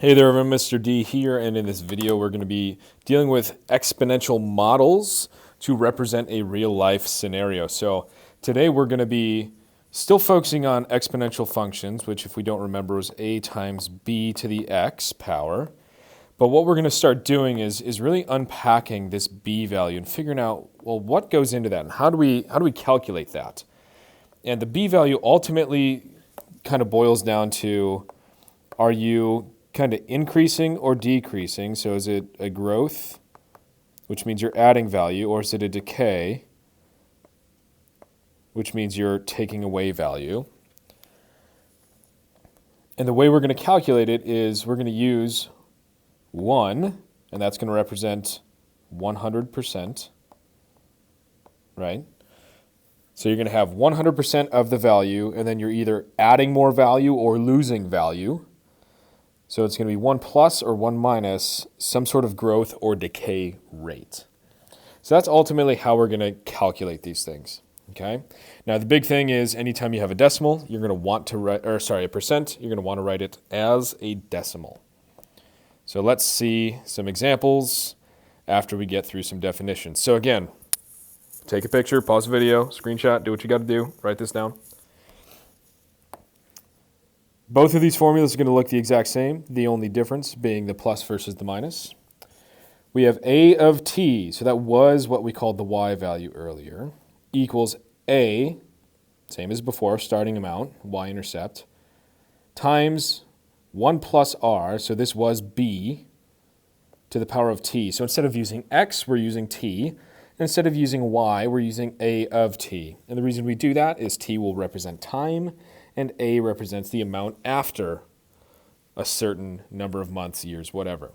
Hey there, I'm Mr. D here, and in this video we're going to be dealing with exponential models to represent a real-life scenario. So today we're going to be still focusing on exponential functions, which if we don't remember was a times b to the x power. But what we're going to start doing is really unpacking this b value and figuring out, well, what goes into that and how do we calculate that? And the b value ultimately kind of boils down to, are you kind of increasing or decreasing? So is it a growth, which means you're adding value, or is it a decay, which means you're taking away value? And the way we're going to calculate it is we're going to use 1, and that's going to represent 100%, right? So you're going to have 100% of the value, and then you're either adding more value or losing value. So it's going to be 1 plus or 1 minus some sort of growth or decay rate. So that's ultimately how we're going to calculate these things. Okay. Now the big thing is anytime you have a decimal, you're going to want to write, a percent, you're going to want to write it as a decimal. So let's see some examples after we get through some definitions. So again, take a picture, pause the video, screenshot, do what you got to do, write this down. Both of these formulas are going to look the exact same, the only difference being the plus versus the minus. We have a of t, so that was what we called the y value earlier, equals a, same as before, starting amount, y-intercept, times 1 plus r, so this was b, to the power of t. So instead of using x, we're using t. Instead of using y, we're using a of t. And the reason we do that is t will represent time, and a represents the amount after a certain number of months, years, whatever.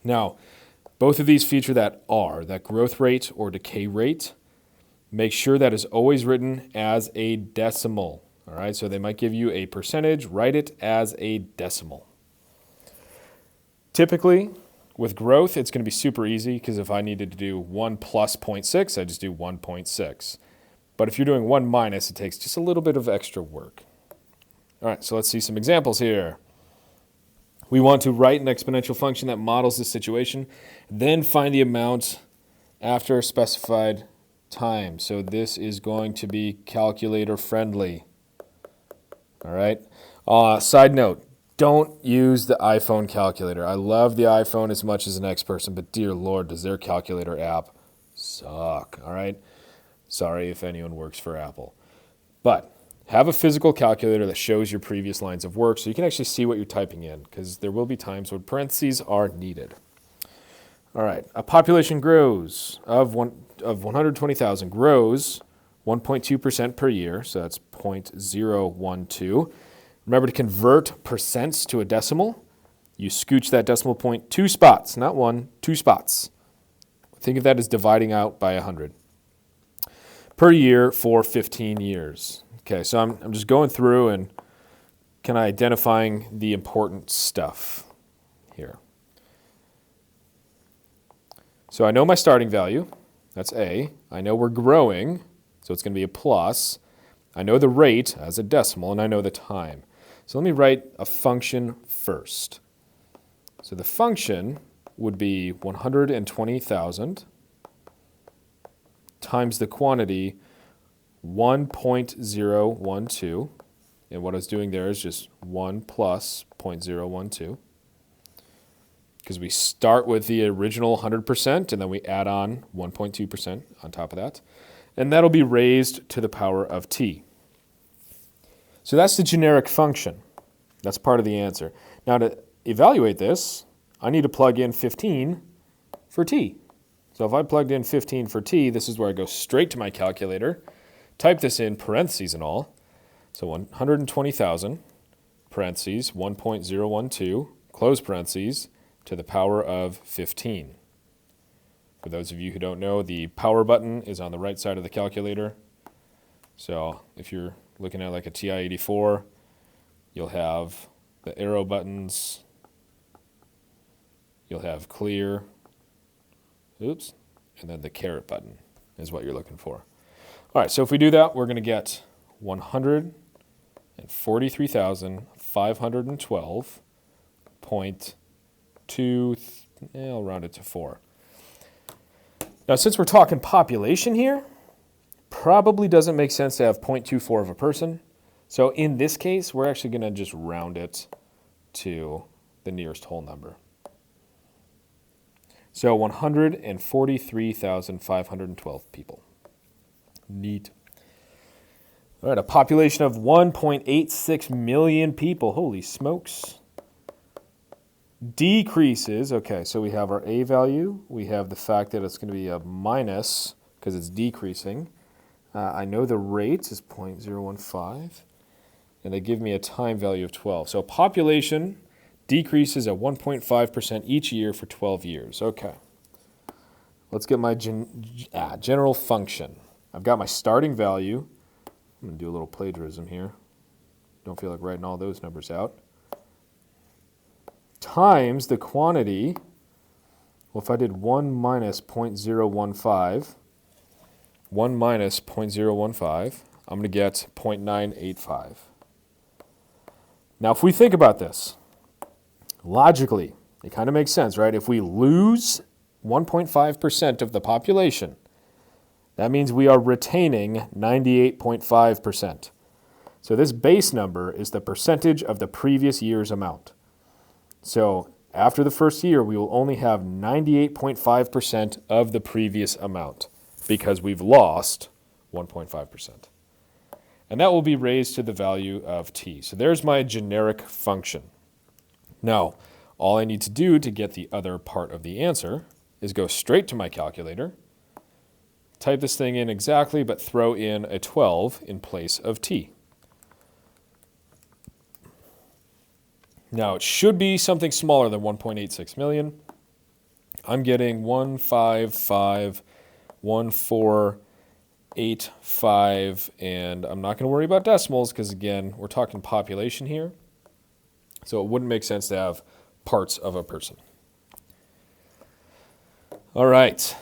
Now, both of these feature that r, that growth rate or decay rate. Make sure that is always written as a decimal. All right, so they might give you a percentage, write it as a decimal. Typically, with growth, it's going to be super easy because if I needed to do 1 plus 0.6, I just do 1.6. But if you're doing 1 minus, it takes just a little bit of extra work. All right, so let's see some examples here. We want to write an exponential function that models this situation, then find the amount after a specified time. So this is going to be calculator friendly. All right. Side note, don't use the iPhone calculator. I love the iPhone as much as the next person, but dear Lord, does their calculator app suck. All right. Sorry if anyone works for Apple. But have a physical calculator that shows your previous lines of work so you can actually see what you're typing in, because there will be times when parentheses are needed. All right, a population grows of 120,000 grows 1.2% per year, so that's 0.012. Remember to convert percents to a decimal. You scooch that decimal point 2 spots, not 1, 2 spots. Think of that as dividing out by 100. Per year for 15 years. Okay, so I'm just going through and kind of identifying the important stuff here. So I know my starting value, that's A. I know we're growing, so it's going to be a plus. I know the rate as a decimal, and I know the time. So let me write a function first. So the function would be 120,000 times the quantity 1.012. And what I was doing there is just 1 plus 0.012. Because we start with the original 100%, and then we add on 1.2% on top of that. And that'll be raised to the power of t. So that's the generic function. That's part of the answer. Now to evaluate this, I need to plug in 15 for t. So if I plugged in 15 for t, this is where I go straight to my calculator, type this in, parentheses and all. So 120,000, parentheses, 1.012, close parentheses, to the power of 15. For those of you who don't know, the power button is on the right side of the calculator. So if you're looking at like a TI-84, you'll have the arrow buttons, you'll have clear, and then the caret button is what you're looking for. All right, so if we do that, we're going to get 143,512 0.2, I'll round it to 4. Now, since we're talking population here, probably doesn't make sense to have 0.24 of a person. So in this case, we're actually going to just round it to the nearest whole number. So 143,512 people. Neat. All right, a population of 1.86 million people. Holy smokes. Decreases. Okay, so we have our A value. We have the fact that it's going to be a minus because it's decreasing. I know the rate is 0.015, and they give me a time value of 12. So population decreases at 1.5% each year for 12 years. Okay. Let's get my general function. I've got my starting value. I'm going to do a little plagiarism here. Don't feel like writing all those numbers out. Times the quantity. Well, if I did 1 minus 0.015, 1 minus 0.015, I'm going to get 0.985. Now, if we think about this, logically, it kind of makes sense, right? If we lose 1.5% of the population, that means we are retaining 98.5%. So this base number is the percentage of the previous year's amount. So after the first year, we will only have 98.5% of the previous amount because we've lost 1.5%. And that will be raised to the value of t. So there's my generic function. Now, all I need to do to get the other part of the answer is go straight to my calculator, type this thing in exactly, but throw in a 12 in place of t. Now, it should be something smaller than 1.86 million. I'm getting 1551485, and I'm not going to worry about decimals because, again, we're talking population here. So it wouldn't make sense to have parts of a person. All right.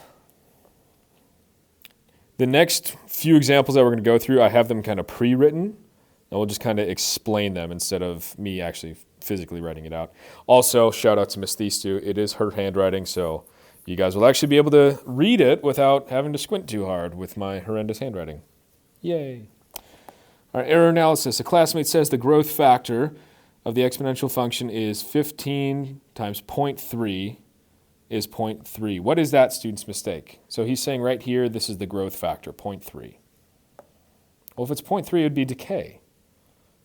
The next few examples that we're going to go through, I have them kind of pre-written, and we'll just kind of explain them instead of me actually physically writing it out. Also, shout out to Miss Thestu. It is her handwriting, so you guys will actually be able to read it without having to squint too hard with my horrendous handwriting. Yay. All right, error analysis. A classmate says the growth factor of the exponential function is 15 times 0.3 is 0.3. What is that student's mistake? So he's saying right here, this is the growth factor, 0.3. Well, if it's 0.3, it would be decay,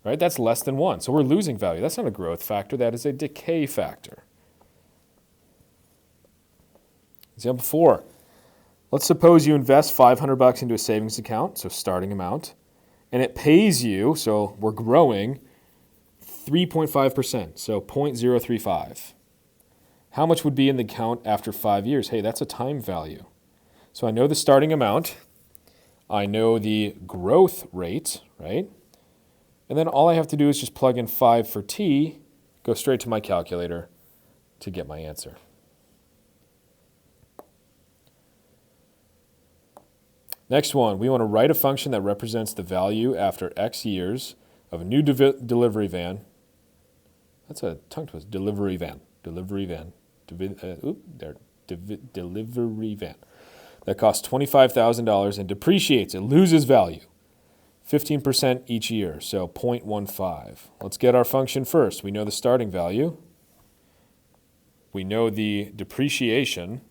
right? That's less than 1. So we're losing value. That's not a growth factor. That is a decay factor. Example 4. Let's suppose you invest $500 into a savings account, so starting amount, and it pays you, so we're growing, 3.5%, so 0.035. How much would be in the account after 5 years? Hey, that's a time value. So I know the starting amount. I know the growth rate, right? And then all I have to do is just plug in 5 for t, go straight to my calculator to get my answer. Next one, we want to write a function that represents the value after X years of a new delivery van. That's a tongue twister. Delivery van. Delivery van. Delivery van. That costs $25,000 and depreciates. It loses value. 15% each year, so 0.15. Let's get our function first. We know the starting value. We know the depreciation.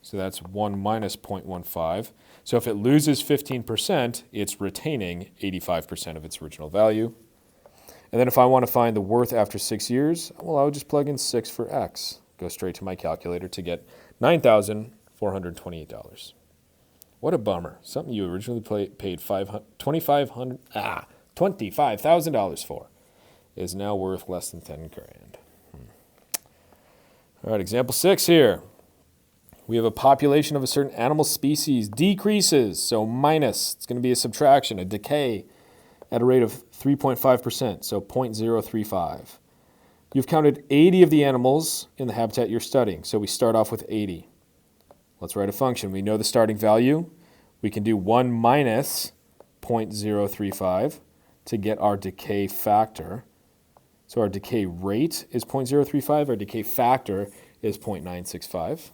So that's 1 minus 0.15. So if it loses 15%, it's retaining 85% of its original value. And then if I want to find the worth after 6 years, well, I would just plug in 6 for x. Go straight to my calculator to get $9,428. What a bummer. Something you originally paid $25,000 for is now worth less than 10 grand. All right, example 6 here. We have a population of a certain animal species decreases, so minus. It's going to be a subtraction, a decay, at a rate of 3.5%, so 0.035. You've counted 80 of the animals in the habitat you're studying, so we start off with 80. Let's write a function. We know the starting value. We can do 1 minus 0.035 to get our decay factor. So our decay rate is 0.035, our decay factor is 0.965.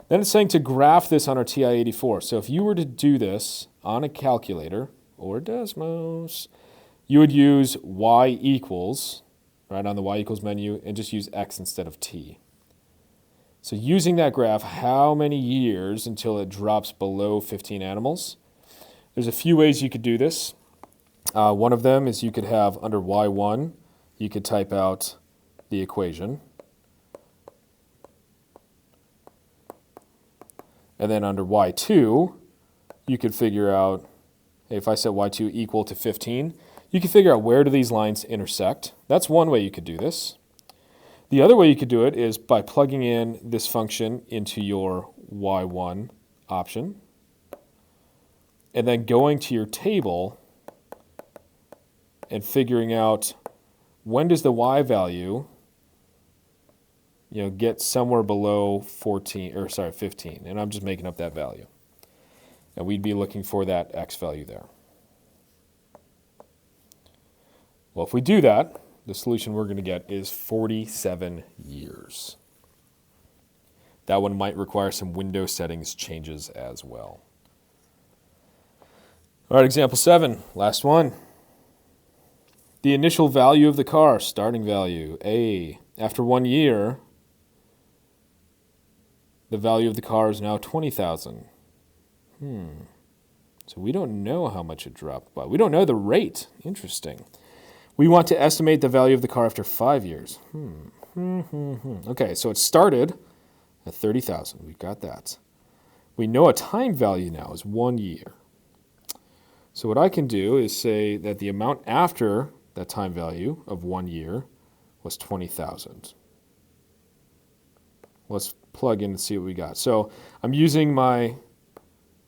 Then it's saying to graph this on our TI-84. So if you were to do this on a calculator or Desmos, you would use y equals, right, on the y equals menu, and just use x instead of t. So using that graph, how many years until it drops below 15 animals? There's a few ways you could do this. One of them is you could have under y1, you could type out the equation. And then under y2, you could figure out, hey, if I set y2 equal to 15, you can figure out where do these lines intersect. That's one way you could do this. The other way you could do it is by plugging in this function into your y1 option, and then going to your table and figuring out when does the y value get somewhere below 15, and I'm just making up that value. And we'd be looking for that x value there. Well, if we do that, the solution we're going to get is 47 years. That one might require some window settings changes as well. All right, example 7, last one. The initial value of the car, starting value, A. After 1 year, the value of the car is now $20,000. So we don't know how much it dropped by. We don't know the rate. Interesting. We want to estimate the value of the car after 5 years. Okay, so it started at 30,000. We've got that. We know a time value now is 1 year. So what I can do is say that the amount after that time value of 1 year was 20,000. Let's plug in and see what we got. So I'm using my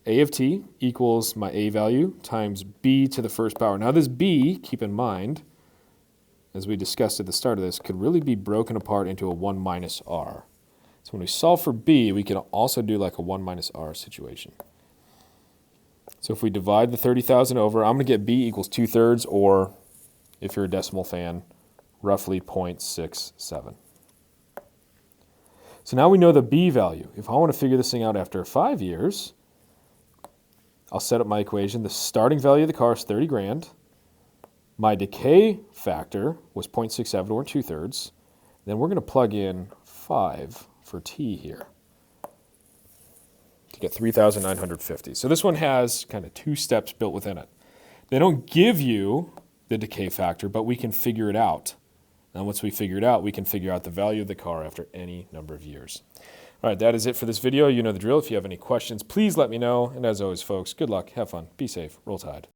A of t equals my A value times b to the first power. Now this b, keep in mind, as we discussed at the start of this, could really be broken apart into a 1 minus r. So when we solve for b, we can also do like a 1 minus r situation. So if we divide the 30,000 over, I'm going to get b equals 2/3, or if you're a decimal fan, roughly 0.67. So now we know the b value. If I want to figure this thing out after 5 years, I'll set up my equation. The starting value of the car is 30 grand. My decay factor was 0.67, or 2/3. Then we're going to plug in 5 for t here to get 3,950. So this one has kind of 2 steps built within it. They don't give you the decay factor, but we can figure it out. And once we figure it out, we can figure out the value of the car after any number of years. All right, that is it for this video. You know the drill. If you have any questions, please let me know. And as always, folks, good luck, have fun, be safe, roll tide.